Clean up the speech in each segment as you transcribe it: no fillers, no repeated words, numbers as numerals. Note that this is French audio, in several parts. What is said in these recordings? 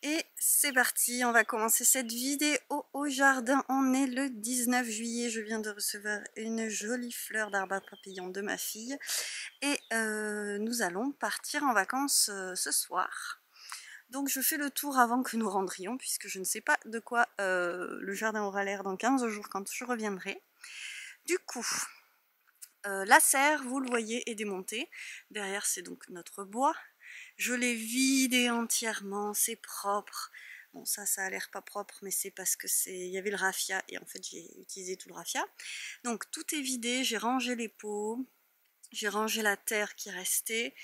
Et c'est parti, on va commencer cette vidéo au jardin. On est le 19 juillet, je viens de recevoir une jolie fleur d'arbre à papillon de ma fille. Et nous allons partir en vacances ce soir. Donc je fais le tour avant que nous rentrions, puisque je ne sais pas de quoi le jardin aura l'air dans 15 jours quand je reviendrai. Du coup, la serre, vous le voyez, est démontée. Derrière, c'est donc notre bois. Je l'ai vidé entièrement, c'est propre. Bon, ça a l'air pas propre, mais c'est parce que il y avait le raffia et en fait j'ai utilisé tout le raffia. Donc tout est vidé, j'ai rangé les pots, j'ai rangé la terre qui restait.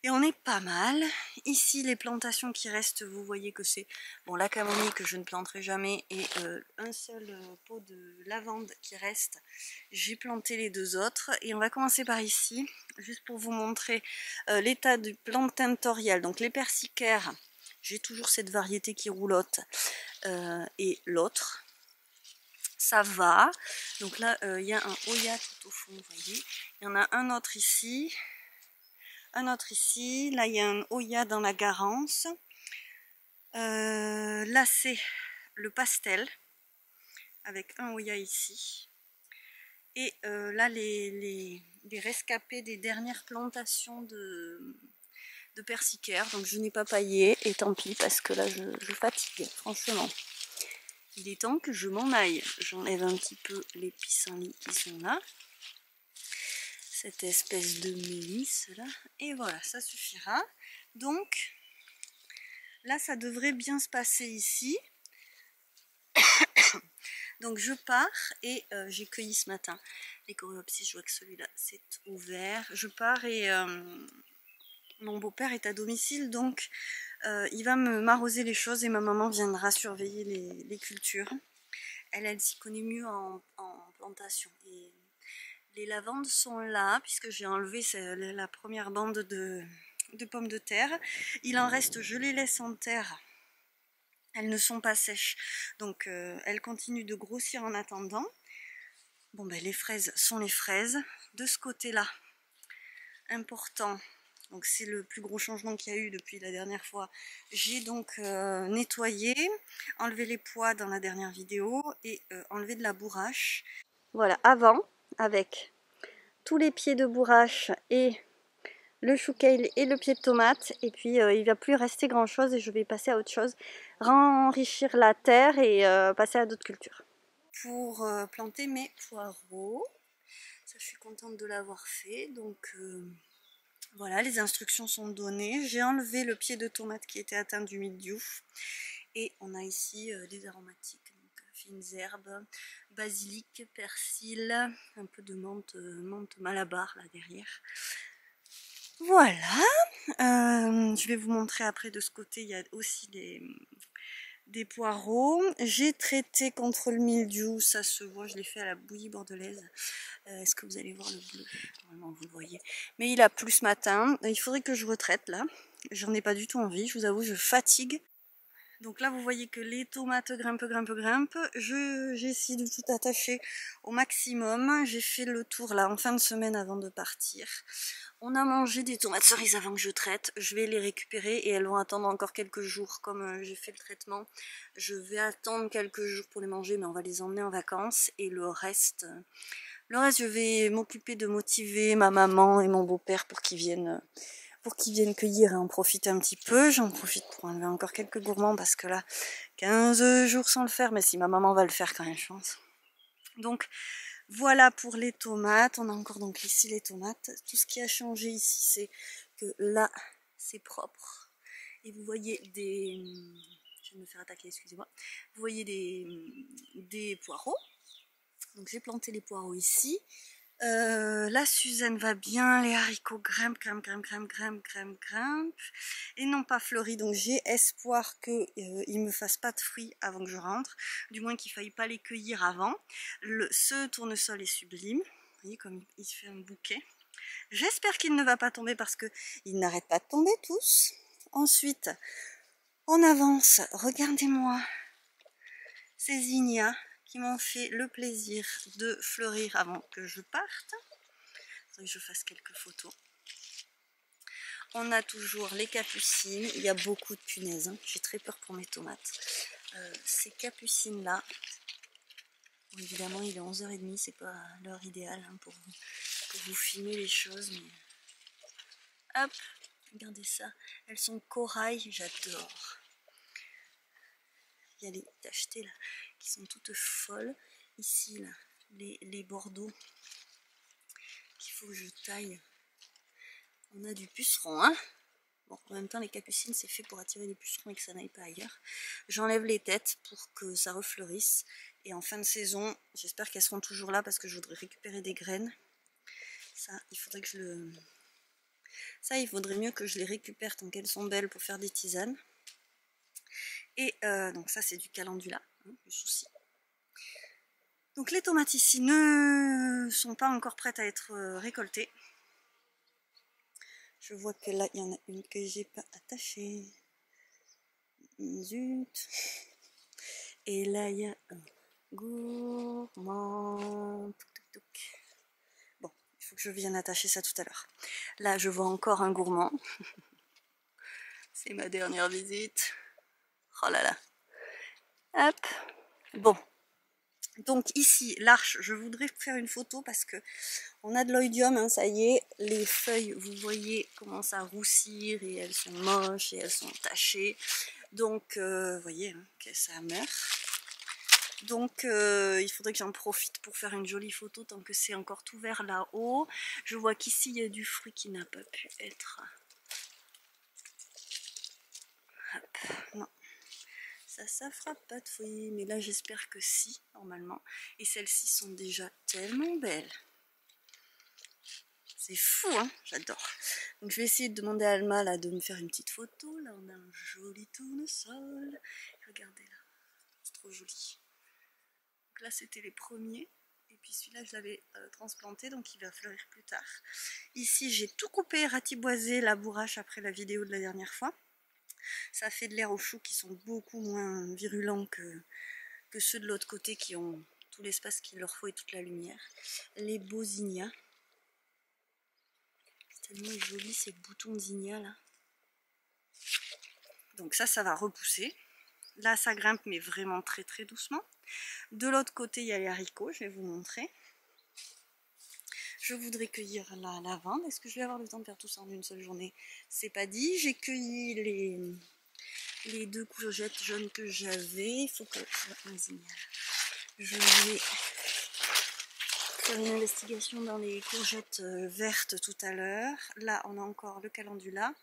Et on est pas mal. Ici, les plantations qui restent, vous voyez que c'est bon, la camomille que je ne planterai jamais et un seul pot de lavande qui reste. J'ai planté les deux autres et on va commencer par ici, juste pour vous montrer l'état du plantain-toriel. Donc les persicaires, j'ai toujours cette variété qui roulotte et l'autre. Ça va. Donc là, il y a un Oya tout au fond, vous voyez. Il y en a un autre ici. Un autre ici, là il y a un Oya dans la Garance, là c'est le pastel, avec un Oya ici, et là les rescapés des dernières plantations de persicaires, donc je n'ai pas paillé, et tant pis, parce que là je fatigue, franchement. Il est temps que je m'en aille, j'enlève un petit peu les pissenlits qui sont là. Cette espèce de mélisse là, et voilà, ça suffira. Donc là ça devrait bien se passer ici. Donc je pars et j'ai cueilli ce matin les coréopsis, je vois que celui-là c'est ouvert. Je pars et mon beau-père est à domicile, donc il va m'arroser les choses et ma maman viendra surveiller les cultures. Elle s'y connaît mieux en plantation. Et les lavandes sont là, puisque j'ai enlevé la première bande de pommes de terre. Il en reste, je les laisse en terre. Elles ne sont pas sèches, donc elles continuent de grossir en attendant. Bon ben les fraises sont les fraises. De ce côté-là, important, donc c'est le plus gros changement qu'il y a eu depuis la dernière fois. J'ai donc nettoyé, enlevé les pois dans la dernière vidéo et enlevé de la bourrache. Voilà, avant, avec tous les pieds de bourrache et le chou kale et le pied de tomate, et puis il va plus rester grand chose et je vais passer à autre chose, enrichir la terre et passer à d'autres cultures. Pour planter mes poireaux, ça je suis contente de l'avoir fait, donc voilà, les instructions sont données. J'ai enlevé le pied de tomate qui était atteint du mildiou et on a ici des aromatiques, donc fines herbes, basilic, persil, un peu de menthe malabar là derrière. Voilà, je vais vous montrer après de ce côté, il y a aussi des poireaux. J'ai traité contre le mildiou, ça se voit, je l'ai fait à la bouillie bordelaise. Est-ce que vous allez voir le bleu? Normalement vous le voyez. Mais il a plu ce matin, il faudrait que je retraite là. J'en ai pas du tout envie, je vous avoue, je fatigue. Donc là vous voyez que les tomates grimpent. J'essaie de tout attacher au maximum. J'ai fait le tour là en fin de semaine avant de partir. On a mangé des tomates cerises avant que je traite. Je vais les récupérer et elles vont attendre encore quelques jours. Comme j'ai fait le traitement, je vais attendre quelques jours pour les manger, mais on va les emmener en vacances. Et le reste, je vais m'occuper de motiver ma maman et mon beau-père pour qu'ils viennent cueillir et en profiter un petit peu. J'en profite pour enlever encore quelques gourmands parce que là, 15 jours sans le faire, mais si ma maman va le faire quand même, je pense. Donc voilà pour les tomates. On a encore donc ici les tomates. Tout ce qui a changé ici, c'est que là, c'est propre. Et vous voyez des... Je vais me faire attaquer, excusez-moi. Vous voyez des poireaux. Donc j'ai planté les poireaux ici. La Suzanne va bien, les haricots grimpent et non pas fleuris, donc j'ai espoir qu'ils me fassent pas de fruits avant que je rentre, du moins qu'il faille pas les cueillir avant. Ce tournesol est sublime, vous voyez comme il se fait un bouquet. J'espère qu'il ne va pas tomber parce que ils n'arrêtent pas de tomber tous. Ensuite, on avance, regardez-moi ces zinnias qui m'ont fait le plaisir de fleurir avant que je parte. Il faudrait que je fasse quelques photos. On a toujours les capucines. Il y a beaucoup de punaises, hein. J'ai très peur pour mes tomates. Ces capucines là, bon, évidemment il est 11h30, c'est pas l'heure idéale hein, pour vous filmer les choses, mais hop, regardez ça, elles sont corail, j'adore. Il y a les tachetées là qui sont toutes folles. Ici là, les bordeaux qu'il faut que je taille. On a du puceron, hein. Bon, en même temps, les capucines, c'est fait pour attirer les pucerons et que ça n'aille pas ailleurs. J'enlève les têtes pour que ça refleurisse. Et en fin de saison, j'espère qu'elles seront toujours là parce que je voudrais récupérer des graines. Ça, il faudrait que je le... Ça, il faudrait mieux que je les récupère tant qu'elles sont belles pour faire des tisanes. Et donc ça, c'est du calendula, hein, le souci. Donc les tomates ici ne sont pas encore prêtes à être récoltées. Je vois que là, il y en a une que j'ai pas attachée. Zut. Et là, il y a un gourmand. Bon, il faut que je vienne attacher ça tout à l'heure. Là, je vois encore un gourmand. C'est ma dernière visite. Oh là là. Hop. Bon. Donc ici, l'arche, je voudrais faire une photo parce que on a de l'oïdium, hein, ça y est. Les feuilles, vous voyez, commencent à roussir et elles sont moches et elles sont tachées. Donc, vous voyez hein, que ça meurt. Donc, il faudrait que j'en profite pour faire une jolie photo tant que c'est encore tout vert là-haut. Je vois qu'ici, il y a du fruit qui n'a pas pu être... Hop, non. Ça fera pas de fruits, mais là j'espère que si, normalement. Et celles-ci sont déjà tellement belles. C'est fou, hein, j'adore. Donc je vais essayer de demander à Alma là, de me faire une petite photo. Là on a un joli tournesol. Regardez là, c'est trop joli. Donc là c'était les premiers. Et puis celui-là je l'avais transplanté, donc il va fleurir plus tard. Ici j'ai tout coupé, ratiboisé la bourrache après la vidéo de la dernière fois. Ça fait de l'air aux choux qui sont beaucoup moins virulents que ceux de l'autre côté qui ont tout l'espace qu'il leur faut et toute la lumière. Les beaux zinnias. C'est tellement joli ces boutons de zinnias là. Donc ça va repousser. Là ça grimpe mais vraiment très très doucement. De l'autre côté il y a les haricots, je vais vous montrer. Je voudrais cueillir la lavande. Est-ce que je vais avoir le temps de faire tout ça en une seule journée? C'est pas dit. J'ai cueilli les 2 courgettes jaunes que j'avais. Il faut que... Je vais faire une investigation dans les courgettes vertes tout à l'heure. Là, on a encore le calendula.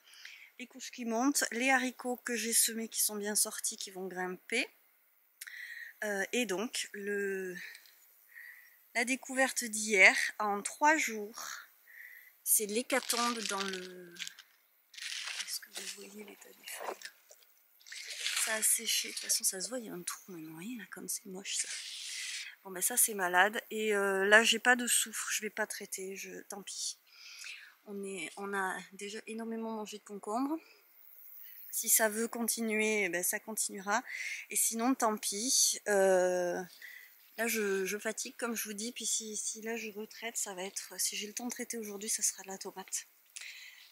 Les courges qui montent. Les haricots que j'ai semés qui sont bien sortis, qui vont grimper. Et donc, la découverte d'hier, en 3 jours, c'est l'hécatombe dans le... Est-ce que vous voyez l'état des feuilles? Ça a séché, de toute façon ça se voit, il y a un trou maintenant, vous voyez là, comme c'est moche ça. Bon ben ça c'est malade, et là j'ai pas de soufre, je vais pas traiter, tant pis. On a déjà énormément mangé de concombres. Si ça veut continuer, ben ça continuera, et sinon tant pis. Là je fatigue comme je vous dis, puis si là je retraite, ça va être, si j'ai le temps de traiter aujourd'hui, ça sera de la tomate.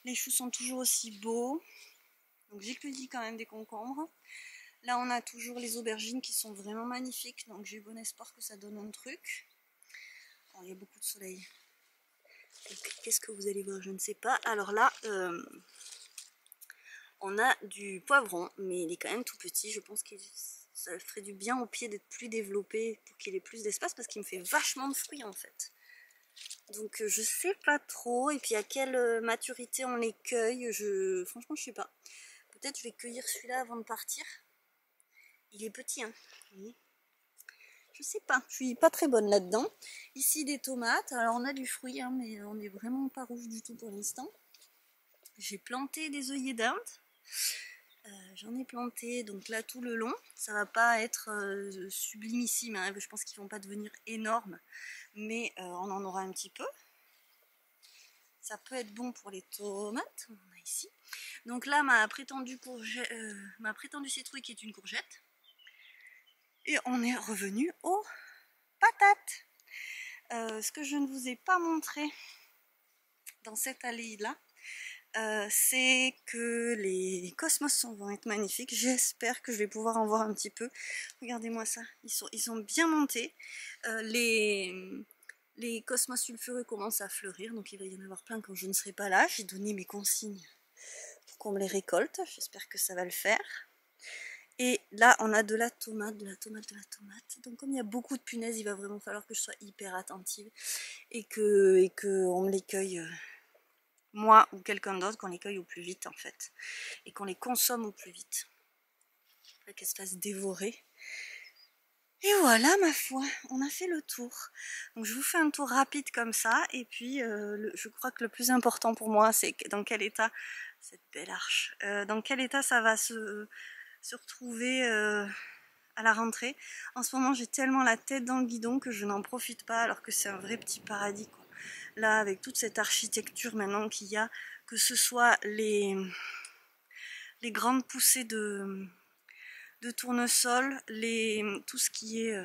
Les choux sont toujours aussi beaux, donc j'ai cueilli quand même des concombres. Là on a toujours les aubergines qui sont vraiment magnifiques, donc j'ai bon espoir que ça donne un truc. Bon, il y a beaucoup de soleil. Qu'est-ce que vous allez voir, je ne sais pas. Alors là, on a du poivron, mais il est quand même tout petit, je pense que ça ferait du bien au pied d'être plus développé pour qu'il ait plus d'espace parce qu'il me fait vachement de fruits en fait. Donc je sais pas trop, et puis à quelle maturité on les cueille, franchement je sais pas. Peut-être je vais cueillir celui-là avant de partir. Il est petit hein, vous voyez. Je sais pas, je suis pas très bonne là-dedans. Ici des tomates, alors on a du fruit hein, mais on n'est vraiment pas rouge du tout pour l'instant. J'ai planté des œillets d'Inde. J'en ai planté donc là tout le long. Ça va pas être sublimissime, hein. Je pense qu'ils vont pas devenir énormes, mais on en aura un petit peu. Ça peut être bon pour les tomates, on en a ici. Donc là ma prétendue citrouille qui est une courgette. Et on est revenu aux patates. Ce que je ne vous ai pas montré dans cette allée là, c'est que les cosmos vont être magnifiques. J'espère que je vais pouvoir en voir un petit peu. Regardez-moi ça, ils sont bien montés. Les cosmos sulfureux commencent à fleurir, donc il va y en avoir plein quand je ne serai pas là. J'ai donné mes consignes pour qu'on me les récolte. J'espère que ça va le faire. Et là, on a de la tomate, de la tomate, de la tomate. Donc comme il y a beaucoup de punaises, il va vraiment falloir que je sois hyper attentive et que on me les cueille, moi ou quelqu'un d'autre, qu'on les cueille au plus vite en fait. Et qu'on les consomme au plus vite. Pas qu'elles se fassent dévorer. Et voilà, ma foi, on a fait le tour. Donc je vous fais un tour rapide comme ça. Et puis, je crois que le plus important pour moi, c'est dans quel état, cette belle arche, dans quel état ça va se retrouver à la rentrée. En ce moment, j'ai tellement la tête dans le guidon que je n'en profite pas, alors que c'est un vrai petit paradis, quoi. Là, avec toute cette architecture maintenant qu'il y a, que ce soit les grandes poussées de tournesol, tout ce qui est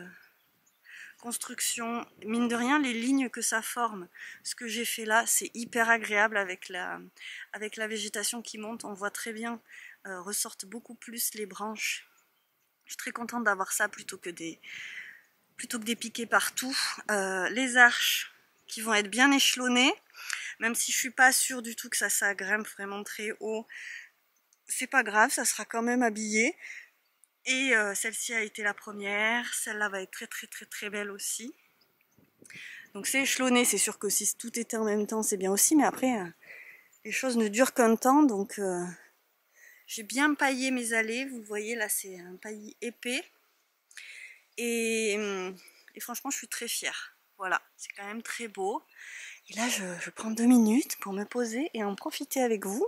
construction, mine de rien, les lignes que ça forme, ce que j'ai fait là, c'est hyper agréable avec la végétation qui monte. On voit très bien, ressortent beaucoup plus les branches. Je suis très contente d'avoir ça plutôt que des piquets partout. Les arches qui vont être bien échelonnées, même si je suis pas sûre du tout que ça grimpe vraiment très haut. C'est pas grave, ça sera quand même habillé. Et celle-ci a été la première, celle-là va être très très très très belle aussi. Donc c'est échelonné, c'est sûr que si tout était en même temps c'est bien aussi, mais après les choses ne durent qu'un temps, donc j'ai bien paillé mes allées, vous voyez là c'est un paillis épais. Et franchement je suis très fière, voilà, c'est quand même très beau. Et là je prends 2 minutes pour me poser et en profiter avec vous.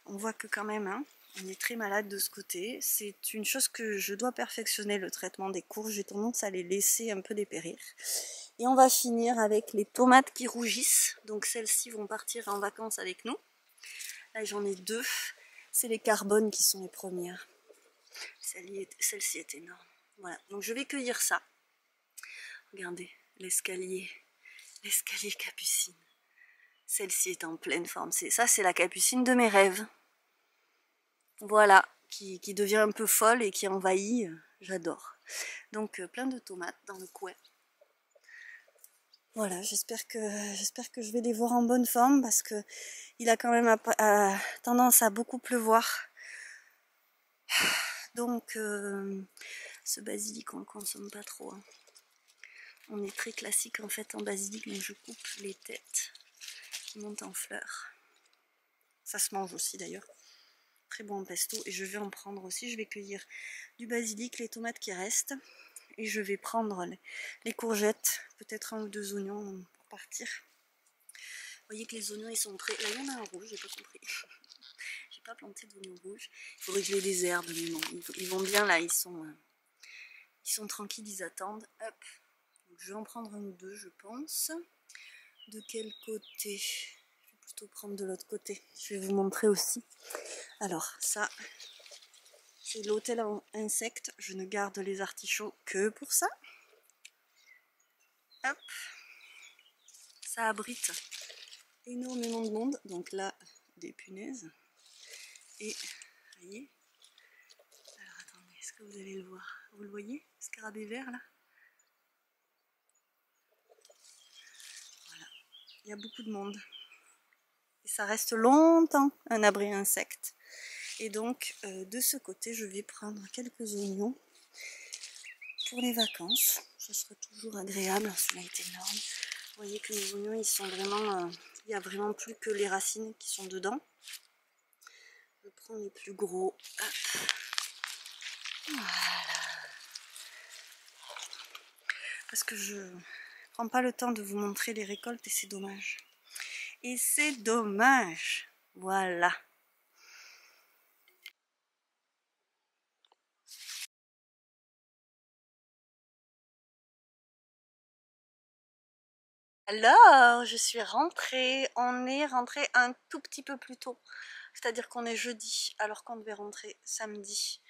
On voit que quand même, hein, on est très malade de ce côté. C'est une chose que je dois perfectionner, le traitement des courges. J'ai tendance à les laisser un peu dépérir. Et on va finir avec les tomates qui rougissent. Donc celles-ci vont partir en vacances avec nous. Là j'en ai 2. C'est les carbones qui sont les premières. Celle-ci est énorme. Voilà, donc je vais cueillir ça. Regardez, l'escalier capucine. Celle-ci est en pleine forme. Ça, c'est la capucine de mes rêves. Voilà, qui devient un peu folle et qui envahit. J'adore. Donc, plein de tomates dans le coin. Voilà, j'espère que je vais les voir en bonne forme parce que il a quand même tendance à beaucoup pleuvoir. Donc, ce basilic, on le consomme pas trop, hein. On est très classique en fait en basilic, donc je coupe les têtes qui montent en fleurs. Ça se mange aussi d'ailleurs. Très bon en pesto. Et je vais en prendre aussi. Je vais cueillir du basilic, les tomates qui restent. Et je vais prendre les courgettes, peut-être 1 ou 2 oignons pour partir. Vous voyez que les oignons ils sont prêts. Là il y en a un rouge, j'ai pas compris. J'ai pas planté d'oignons rouges. Il faudrait que je les désherbe, mais non. Ils vont bien là, ils sont tranquilles, ils attendent. Hop. Donc, je vais en prendre 1 ou 2 je pense. De quel côté? Je vais plutôt prendre de l'autre côté. Je vais vous montrer aussi. Alors ça, c'est l'hôtel à insectes. Je ne garde les artichauts que pour ça. Hop. Ça abrite énormément de monde. Donc là, des punaises. Et, vous voyez. Alors attendez, est-ce que vous allez le voir? Vous le voyez? Scarabée vert là. Voilà. Il y a beaucoup de monde. Et ça reste longtemps un abri insectes. Et donc, de ce côté, je vais prendre quelques oignons pour les vacances. Ce sera toujours agréable. Celui-là est énorme. Vous voyez que les oignons, ils sont vraiment... il n'y a vraiment plus que les racines qui sont dedans. Je prends les plus gros. Hop. Voilà. Parce que je ne prends pas le temps de vous montrer les récoltes et c'est dommage. Et c'est dommage. Voilà. Alors, je suis rentrée. On est rentré un tout petit peu plus tôt. C'est-à-dire qu'on est jeudi, alors qu'on devait rentrer samedi.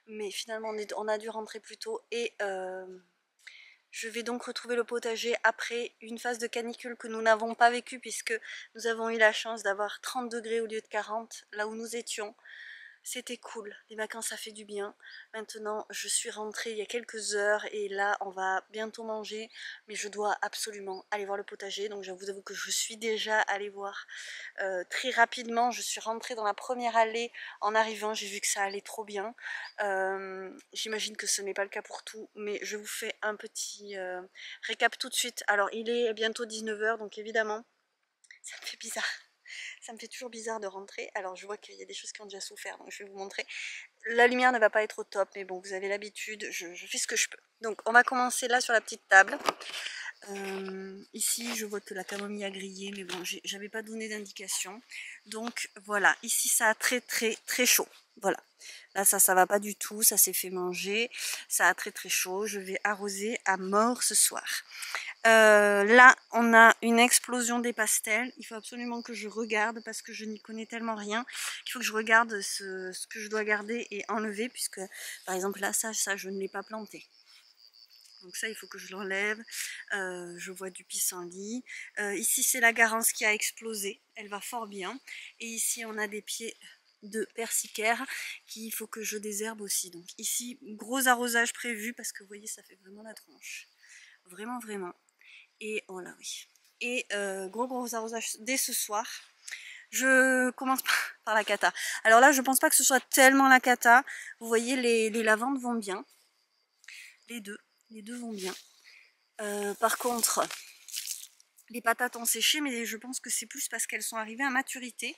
Mais finalement, on a dû rentrer plus tôt. Et Je vais donc retrouver le potager après une phase de canicule que nous n'avons pas vécue puisque nous avons eu la chance d'avoir 30 degrés au lieu de 40 là où nous étions. C'était cool, les vacances ça fait du bien. Maintenant je suis rentrée il y a quelques heures et là on va bientôt manger. Mais je dois absolument aller voir le potager. Donc je vous avoue que je suis déjà allée voir très rapidement. Je suis rentrée dans la première allée en arrivant. J'ai vu que ça allait trop bien. J'imagine que ce n'est pas le cas pour tout. Mais je vous fais un petit récap tout de suite. Alors il est bientôt 19 h donc évidemment ça me fait bizarre. Ça me fait toujours bizarre de rentrer. Alors je vois qu'il y a des choses qui ont déjà souffert, donc je vais vous montrer. La lumière ne va pas être au top, mais bon, vous avez l'habitude, je fais ce que je peux. Donc on va commencer là sur la petite table. Ici je vois que la camomille a grillé, mais bon, j'avais pas donné d'indication. Donc voilà, ici ça a très chaud. Voilà, là ça va pas du tout, ça s'est fait manger, ça a très chaud. Je vais arroser à mort ce soir. Là on a une explosion des pastels. Il faut absolument que je regarde parce que je n'y connais tellement rien. Il faut que je regarde ce que je dois garder et enlever, puisque par exemple là ça je ne l'ai pas planté. Donc ça il faut que je l'enlève. Je vois du pissenlit. Ici c'est la garance qui a explosé, elle va fort bien. Et ici on a des pieds de persicaire qu'il faut que je désherbe aussi. Donc ici gros arrosage prévu parce que vous voyez ça fait vraiment la tronche. Vraiment. Et voilà, oui. Et gros arrosage dès ce soir. Je commence par la cata. Alors là je pense pas que ce soit tellement la cata. Vous voyez les lavandes vont bien. Les deux vont bien. Par contre, les patates ont séché, mais je pense que c'est plus parce qu'elles sont arrivées à maturité.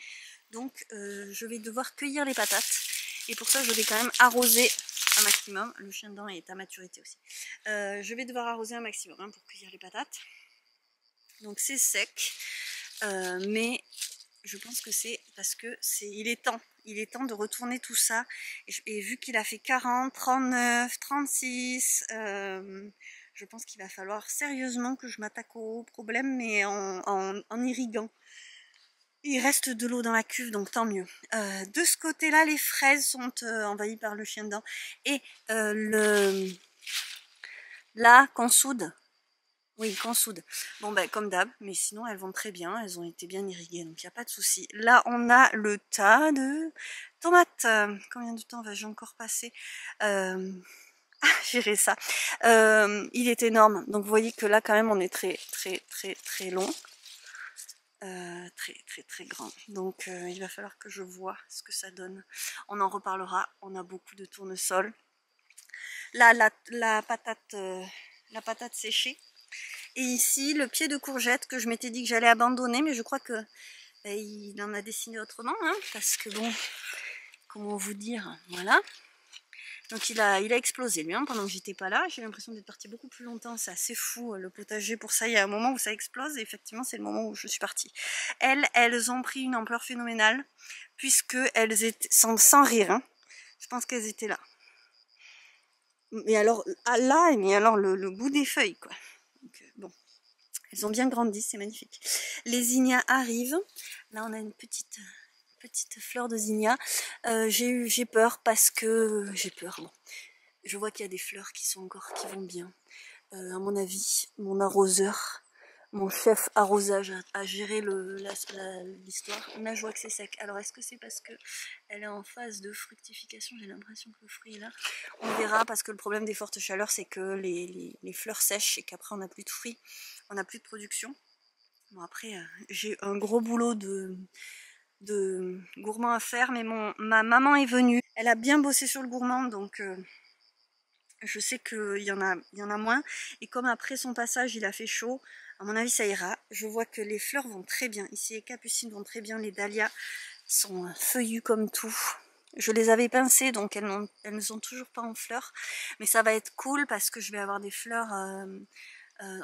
Donc je vais devoir cueillir les patates. Et pour ça je vais quand même arroser un maximum. Le chien dedans est à maturité aussi. Je vais devoir arroser un maximum hein, pour cueillir les patates. Donc c'est sec. Mais je pense que c'est parce que il est temps de retourner tout ça. Et vu qu'il a fait 40, 39, 36, je pense qu'il va falloir sérieusement que je m'attaque au problème, mais en irriguant. Il reste de l'eau dans la cuve, donc tant mieux. De ce côté-là, les fraises sont envahies par le chien dedans. Et la consoude. Oui, consoude. Bon ben comme d'hab, mais sinon elles vont très bien, elles ont été bien irriguées, donc il n'y a pas de souci. Là on a le tas de tomates. Combien de temps va-je encore passer gérer ça. Il est énorme, donc vous voyez que là quand même on est très long. Très grand. Donc il va falloir que je vois ce que ça donne. On en reparlera, on a beaucoup de tournesol. Là la patate séchée. Et ici, le pied de courgette que je m'étais dit que j'allais abandonner, mais je crois que il en a dessiné autrement, hein, parce que bon, comment vous dire, voilà. Donc il a explosé lui, hein, pendant que j'étais pas là. J'ai l'impression d'être partie beaucoup plus longtemps, c'est assez fou le potager pour ça. Il y a un moment où ça explose et effectivement c'est le moment où je suis partie. Elles ont pris une ampleur phénoménale, puisque elles étaient, sans rire, hein, je pense qu'elles étaient là. Mais alors, là, mais alors le bout des feuilles, quoi. Donc, bon. Elles ont bien grandi, c'est magnifique. Les zinnias arrivent. Là, on a une petite fleur de zinnia. J'ai peur parce que... J'ai peur, bon. Je vois qu'il y a des fleurs qui vont bien. À mon avis, mon arroseur, mon chef arrosage a géré l'histoire. Là, je vois que c'est sec. Alors, est-ce que c'est parce que elle est en phase de fructification? J'ai l'impression que le fruit est là. On verra, parce que le problème des fortes chaleurs, c'est que les fleurs sèchent et qu'après, on n'a plus de fruits. On n'a plus de production. Bon après j'ai un gros boulot de gourmand à faire, mais ma maman est venue. Elle a bien bossé sur le gourmand, donc je sais qu'il y en a moins. Et comme après son passage il a fait chaud, à mon avis ça ira. Je vois que les fleurs vont très bien. Ici les capucines vont très bien, les dahlias sont feuillues comme tout. Je les avais pincées, donc elles ne sont toujours pas en fleurs. Mais ça va être cool parce que je vais avoir des fleurs...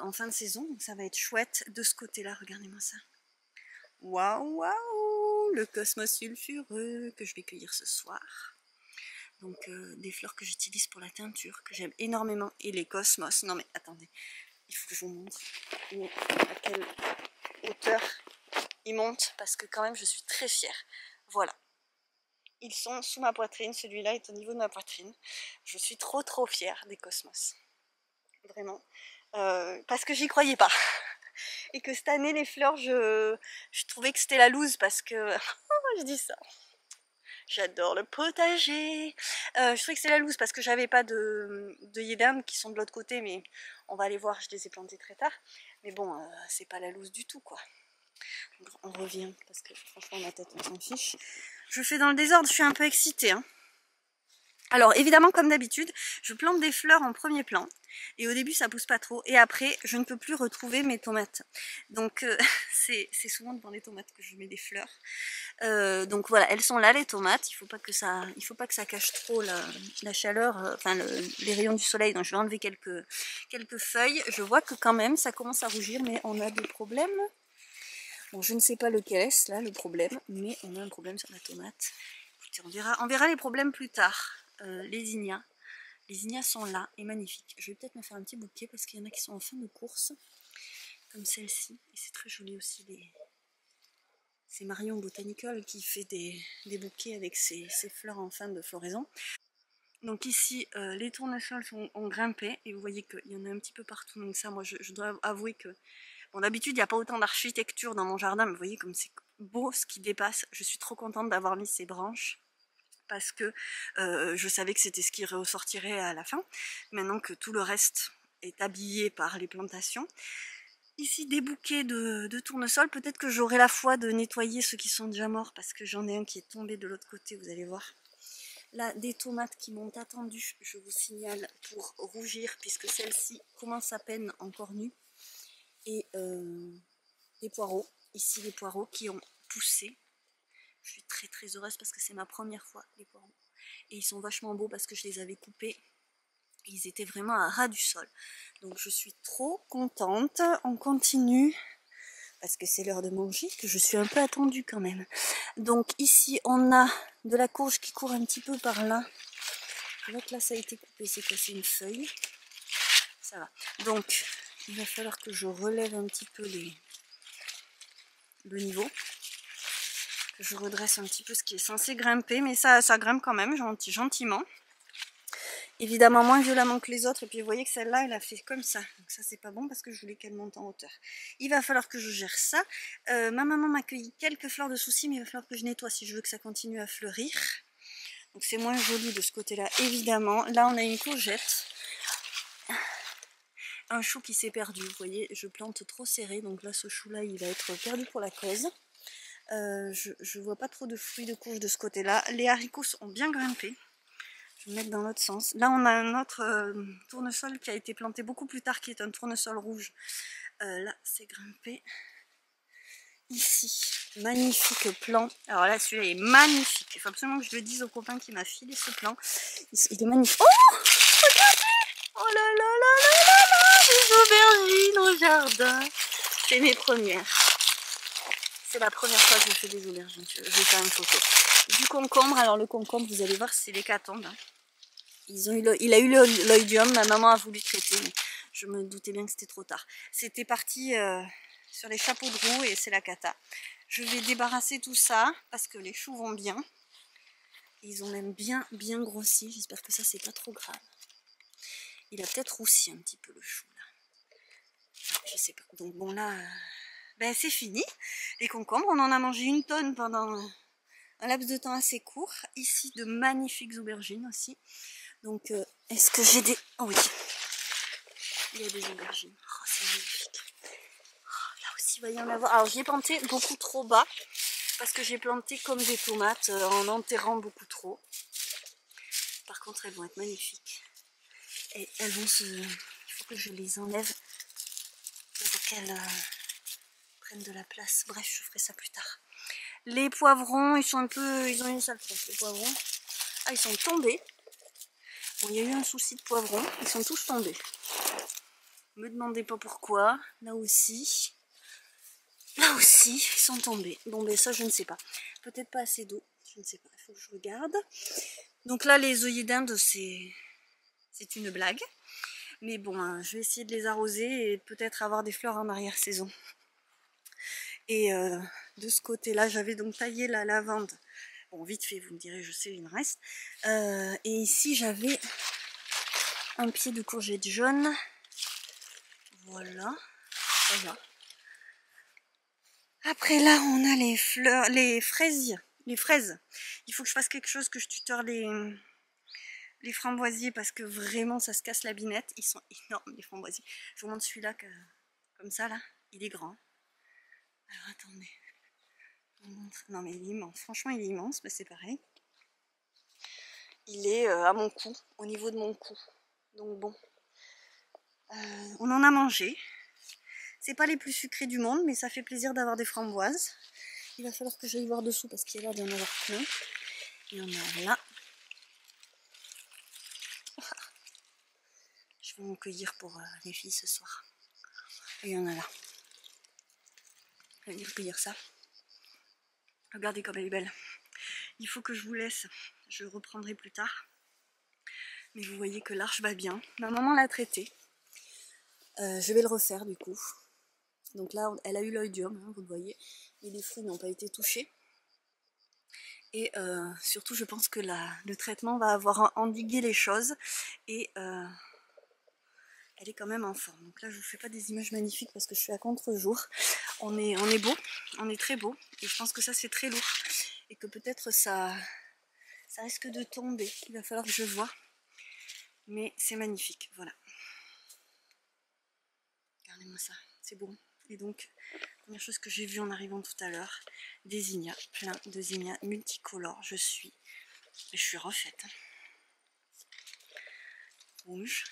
en fin de saison, donc ça va être chouette. De ce côté-là, regardez-moi ça. Waouh, waouh, le cosmos sulfureux que je vais cueillir ce soir. Donc des fleurs que j'utilise pour la teinture, que j'aime énormément. Et les cosmos, non mais attendez, il faut que je vous montre à quelle hauteur ils montent, parce que quand même je suis très fière. Voilà. Ils sont sous ma poitrine, celui-là est au niveau de ma poitrine. Je suis trop fière des cosmos. Vraiment. parce que j'y croyais pas. Et que cette année, les fleurs, je trouvais que c'était la loose parce que... je dis ça. J'adore le potager. Je trouvais que c'est la loose parce que j'avais pas de yédernes qui sont de l'autre côté, mais on va aller voir, je les ai plantés très tard. Mais bon, c'est pas la loose du tout, quoi. Donc, on revient parce que franchement, ma tête, on s'en fiche. Je fais dans le désordre, je suis un peu excitée, hein. Alors évidemment, comme d'habitude, je plante des fleurs en premier plan et au début ça pousse pas trop et après je ne peux plus retrouver mes tomates. Donc c'est souvent devant les tomates que je mets des fleurs. Donc voilà, elles sont là les tomates, il faut pas que ça cache trop la chaleur, enfin les rayons du soleil, donc je vais enlever quelques feuilles. Je vois que quand même ça commence à rougir, mais on a des problèmes. Bon, je ne sais pas lequel est là le problème, mais on a un problème sur la tomate. Écoutez, on verra les problèmes plus tard. Les zinnias. Les zinnias sont là et magnifiques. Je vais peut-être me faire un petit bouquet parce qu'il y en a qui sont en fin de course, comme celle-ci. Et c'est très joli aussi. C'est Marion Botanical qui fait des bouquets avec ses fleurs en fin de floraison. Donc ici, les tournesols ont grimpé et vous voyez qu'il y en a un petit peu partout. Donc ça, moi, je dois avouer que... Bon, d'habitude, il n'y a pas autant d'architecture dans mon jardin, mais vous voyez comme c'est beau ce qui dépasse. Je suis trop contente d'avoir mis ces branches, parce que je savais que c'était ce qui ressortirait à la fin, maintenant que tout le reste est habillé par les plantations. Ici des bouquets de tournesols, peut-être que j'aurai la foi de nettoyer ceux qui sont déjà morts, parce que j'en ai un qui est tombé de l'autre côté, vous allez voir. Là, des tomates qui m'ont attendu, je vous signale, pour rougir, puisque celle-ci commence à peine encore nue. Et des poireaux, ici les poireaux qui ont poussé. Je suis très très heureuse parce que c'est ma première fois les poireaux. Et ils sont vachement beaux parce que je les avais coupés. Et ils étaient vraiment à ras du sol. Donc je suis trop contente. On continue parce que c'est l'heure de manger, que je suis un peu attendue quand même. Donc ici on a de la courge qui court un petit peu par là. Donc là ça a été coupé, c'est cassé une feuille. Ça va. Donc il va falloir que je relève un petit peu le niveau. Je redresse un petit peu ce qui est censé grimper, mais ça grimpe quand même gentiment. Évidemment moins violemment que les autres, et puis vous voyez que celle-là elle a fait comme ça, donc ça c'est pas bon parce que je voulais qu'elle monte en hauteur. Il va falloir que je gère ça. Ma maman m'a cueilli quelques fleurs de soucis, mais il va falloir que je nettoie si je veux que ça continue à fleurir. Donc c'est moins joli de ce côté-là, évidemment. Là on a une courgette, un chou qui s'est perdu, vous voyez, je plante trop serré, donc là ce chou-là il va être perdu pour la cause. Je vois pas trop de fruits de courge de ce côté-là. Les haricots ont bien grimpé. Je vais me mettre dans l'autre sens. Là, on a un autre tournesol qui a été planté beaucoup plus tard, qui est un tournesol rouge. Là, c'est grimpé. Ici, magnifique plan. Alors là, celui-là est magnifique. Il faut absolument que je le dise au copain qui m'a filé ce plan. Il est magnifique. Oh, regardez! Oh là là là là là là! Des aubergines au jardin. C'est mes premières. C'est la première fois que je fais des aubergines. Je vais faire une photo. Du concombre, alors le concombre, vous allez voir, c'est l'hécatombe. Hein. Il a eu l'oïdium, ma maman a voulu traiter, mais je me doutais bien que c'était trop tard. C'était parti sur les chapeaux de roue et c'est la cata. Je vais débarrasser tout ça parce que les choux vont bien. Ils ont même bien grossi. J'espère que ça, c'est pas trop grave. Il a peut-être roussi un petit peu le chou là. Je sais pas. Donc bon là... Ben, c'est fini, les concombres, on en a mangé une tonne pendant un laps de temps assez court. Ici, de magnifiques aubergines aussi. Donc, est-ce que j'ai des... Oh oui, il y a des aubergines. Oh, c'est magnifique. Oh, là aussi, il va y en avoir. Alors, j'ai planté beaucoup trop bas, parce que j'ai planté comme des tomates, en enterrant beaucoup trop. Par contre, elles vont être magnifiques. Et elles vont se... Il faut que je les enlève pour qu'elles... prennent de la place. Bref, je ferai ça plus tard. Les poivrons, ils sont un peu... Ils ont une sale tête, les poivrons. Ah, ils sont tombés. Bon, il y a eu un souci de poivrons. Ils sont tous tombés. Me demandez pas pourquoi. Là aussi. Là aussi, ils sont tombés. Bon, ben ça, je ne sais pas. Peut-être pas assez d'eau. Je ne sais pas. Il faut que je regarde. Donc là, les œillets d'Inde, c'est une blague. Mais bon, je vais essayer de les arroser et peut-être avoir des fleurs en arrière-saison. Et de ce côté-là, j'avais donc taillé la lavande. Bon, vite fait, vous me direz, je sais, il me reste. Et ici, j'avais un pied de courgette jaune Voilà, ça va. Après là, on a les fleurs, les fraisiers, les fraises. Il faut que je fasse quelque chose, que je tuteur les framboisiers parce que vraiment ça se casse la binette. Ils sont énormes les framboisiers. Je vous montre celui-là comme ça là, il est grand. Alors attendez, je vous montre. Non mais il est immense, franchement il est immense, mais c'est pareil. Il est à mon cou, au niveau de mon cou. Donc bon, on en a mangé. C'est pas les plus sucrés du monde, mais ça fait plaisir d'avoir des framboises. Il va falloir que j'aille voir dessous parce qu'il y a l'air d'y en avoir plein. Il y en a là. Je vais m'en cueillir pour les filles ce soir. Et il y en a là. Je vais venir cueillir ça. Regardez comme elle est belle. Il faut que je vous laisse. Je reprendrai plus tard. Mais vous voyez que l'arche va bien. Ma maman l'a traité. Je vais le refaire du coup. Donc là, elle a eu l'œil dur, hein, vous le voyez. Et les fruits n'ont pas été touchés. Et surtout, je pense que le traitement va avoir endigué les choses. Et elle est quand même en forme. Donc là, je vous fais pas des images magnifiques parce que je suis à contre-jour. On est beau, on est très beau. Et je pense que ça, c'est très lourd. Et que peut-être ça risque de tomber. Il va falloir que je voie. Mais c'est magnifique, voilà. Regardez-moi ça, c'est beau. Et donc, première chose que j'ai vue en arrivant tout à l'heure, des zinnias, plein de zinnias multicolores. Je suis refaite. Rouge,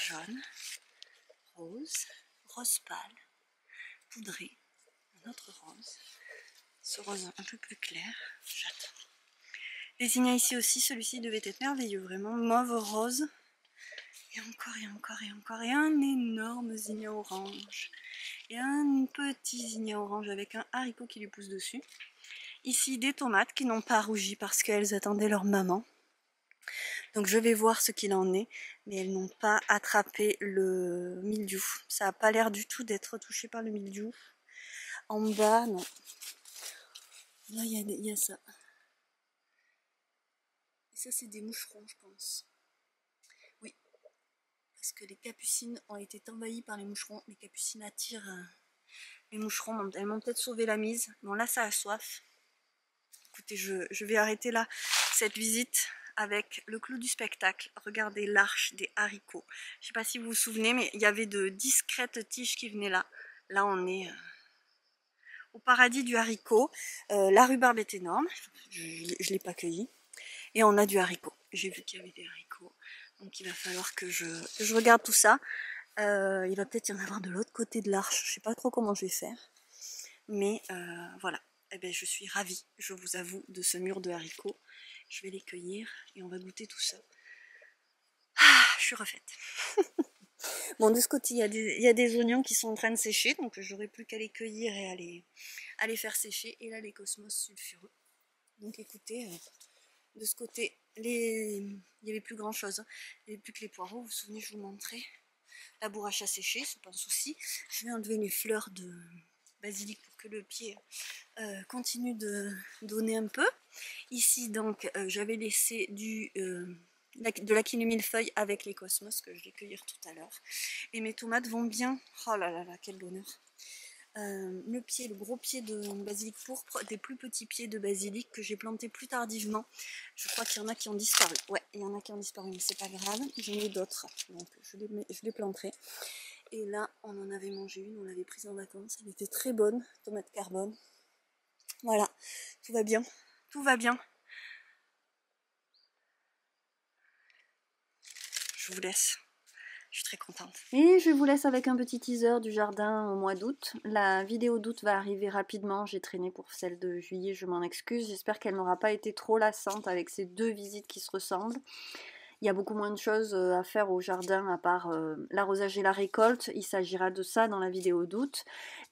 jaune, rose, rose pâle, poudré, un autre rose, ce rose un peu plus clair, j'adore. Les zinnias ici aussi, celui-ci devait être merveilleux, vraiment mauve rose. Et encore, et encore, et encore, et un énorme zinnia orange. Et un petit zinnia orange avec un haricot qui lui pousse dessus. Ici, des tomates qui n'ont pas rougi parce qu'elles attendaient leur maman. Donc je vais voir ce qu'il en est, mais elles n'ont pas attrapé le mildiou. Ça n'a pas l'air du tout d'être touché par le mildiou. En bas, non. Là, il y a ça. Et ça, c'est des moucherons, je pense. Oui, parce que les capucines ont été envahies par les moucherons. Les capucines attirent les moucherons. Elles m'ont peut-être sauvé la mise. Bon, là, ça a soif. Écoutez, je vais arrêter là cette visite avec le clou du spectacle. Regardez l'arche des haricots. Je ne sais pas si vous vous souvenez, mais il y avait de discrètes tiges qui venaient là. Là, on est au paradis du haricot. La rhubarbe est énorme. Je ne l'ai pas cueillie. Et on a du haricot. J'ai vu qu'il y avait des haricots. Donc, il va falloir que je regarde tout ça. Il va peut-être y en avoir de l'autre côté de l'arche. Je ne sais pas trop comment je vais faire. Mais voilà. Eh bien, je suis ravie, je vous avoue, de ce mur de haricots. Je vais les cueillir et on va goûter tout ça. Ah, je suis refaite. Bon, de ce côté, il y a des oignons qui sont en train de sécher, donc j'aurai plus qu'à les cueillir et à les faire sécher. Et là, les cosmos sulfureux. Donc écoutez, de ce côté, il n'y avait plus grand chose. Il n'y avait plus que les poireaux, vous vous souvenez, je vous montrais. La bourrache a séché, c'est pas un souci. Je vais enlever les fleurs de basilic pour que le pied continue de donner un peu. Ici donc j'avais laissé de l'aquilée millefeuille avec les cosmos que je vais cueillir tout à l'heure. Et mes tomates vont bien. Oh là là là, quel bonheur. Le gros pied de basilic pourpre, des plus petits pieds de basilic que j'ai plantés plus tardivement. Je crois qu'il y en a qui ont disparu. Ouais, il y en a qui ont disparu, mais c'est pas grave. J'en ai d'autres, donc je les planterai. Et là, on en avait mangé une, on l'avait prise en vacances. Elle était très bonne, tomate carbone. Voilà, tout va bien. Tout va bien. Je vous laisse. Je suis très contente. Et je vous laisse avec un petit teaser du jardin au mois d'août. La vidéo d'août va arriver rapidement. J'ai traîné pour celle de juillet, je m'en excuse. J'espère qu'elle n'aura pas été trop lassante avec ces deux visites qui se ressemblent. Il y a beaucoup moins de choses à faire au jardin à part l'arrosage et la récolte. Il s'agira de ça dans la vidéo d'août.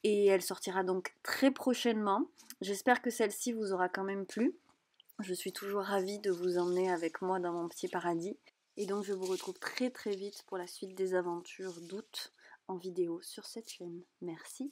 Et elle sortira donc très prochainement. J'espère que celle-ci vous aura quand même plu. Je suis toujours ravie de vous emmener avec moi dans mon petit paradis. Et donc je vous retrouve très très vite pour la suite des aventures d'août en vidéo sur cette chaîne. Merci.